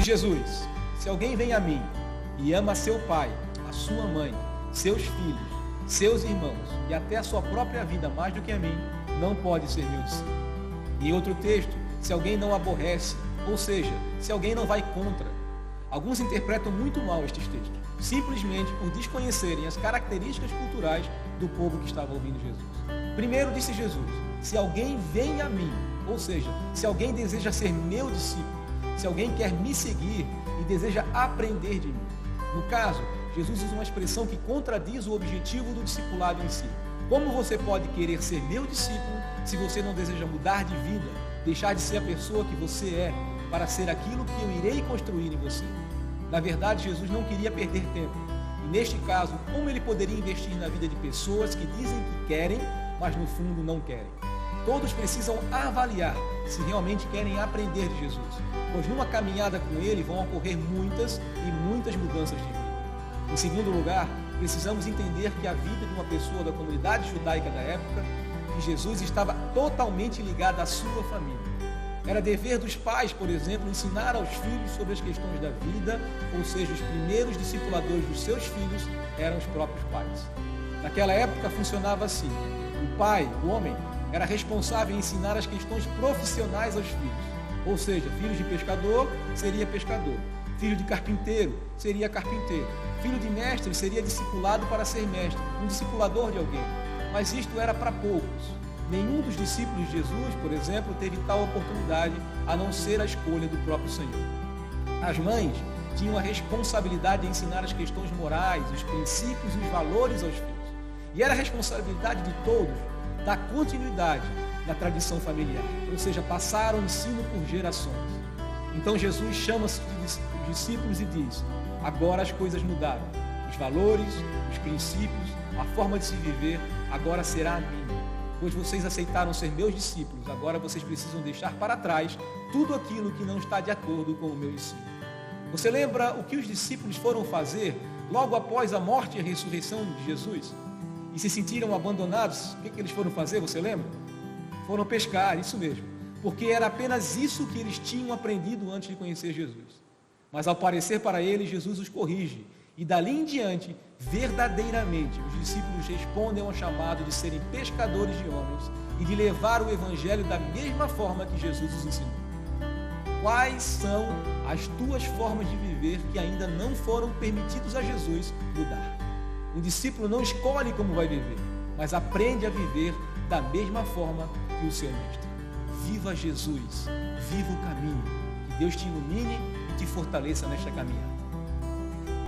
Jesus: se alguém vem a mim e ama seu pai, a sua mãe, seus filhos, seus irmãos e até a sua própria vida mais do que a mim, não pode ser meu discípulo. Em outro texto, se alguém não aborrece, ou seja, se alguém não vai contra. Alguns interpretam muito mal estes textos, simplesmente por desconhecerem as características culturais do povo que estava ouvindo Jesus. Primeiro disse Jesus: se alguém vem a mim, ou seja, se alguém deseja ser meu discípulo, se alguém quer me seguir e deseja aprender de mim. No caso, Jesus usa uma expressão que contradiz o objetivo do discipulado em si. Como você pode querer ser meu discípulo se você não deseja mudar de vida, deixar de ser a pessoa que você é, para ser aquilo que eu irei construir em você? Na verdade, Jesus não queria perder tempo. E neste caso, como ele poderia investir na vida de pessoas que dizem que querem, mas no fundo não querem? Todos precisam avaliar se realmente querem aprender de Jesus, pois numa caminhada com ele vão ocorrer muitas e muitas mudanças de vida. Em segundo lugar, precisamos entender que a vida de uma pessoa da comunidade judaica da época de Jesus estava totalmente ligada à sua família. Era dever dos pais, por exemplo, ensinar aos filhos sobre as questões da vida, ou seja, os primeiros discipuladores dos seus filhos eram os próprios pais. Naquela época funcionava assim: o pai, o homem, era responsável em ensinar as questões profissionais aos filhos, ou seja, filho de pescador seria pescador, filho de carpinteiro seria carpinteiro, filho de mestre seria discipulado para ser mestre, um discipulador de alguém. Mas isto era para poucos. Nenhum dos discípulos de Jesus, por exemplo, teve tal oportunidade, a não ser a escolha do próprio Senhor. As mães tinham a responsabilidade de ensinar as questões morais, os princípios e os valores aos filhos. E era a responsabilidade de todos dar continuidade na tradição familiar, ou seja, passar o ensino por gerações. Então Jesus chama-se de discípulos e diz: agora as coisas mudaram. Os valores, os princípios, a forma de se viver agora será a minha. Pois vocês aceitaram ser meus discípulos, agora vocês precisam deixar para trás tudo aquilo que não está de acordo com o meu ensino. Você lembra o que os discípulos foram fazer logo após a morte e a ressurreição de Jesus? E se sentiram abandonados, o que eles foram fazer, você lembra? Foram pescar, isso mesmo, porque era apenas isso que eles tinham aprendido antes de conhecer Jesus. Mas ao aparecer para eles, Jesus os corrige, e dali em diante, verdadeiramente, os discípulos respondem ao chamado de serem pescadores de homens e de levar o evangelho da mesma forma que Jesus os ensinou. Quais são as tuas formas de viver que ainda não foram permitidos a Jesus mudar? Um discípulo não escolhe como vai viver, mas aprende a viver da mesma forma que o seu mestre. Viva Jesus, viva o caminho. Que Deus te ilumine e te fortaleça nesta caminhada.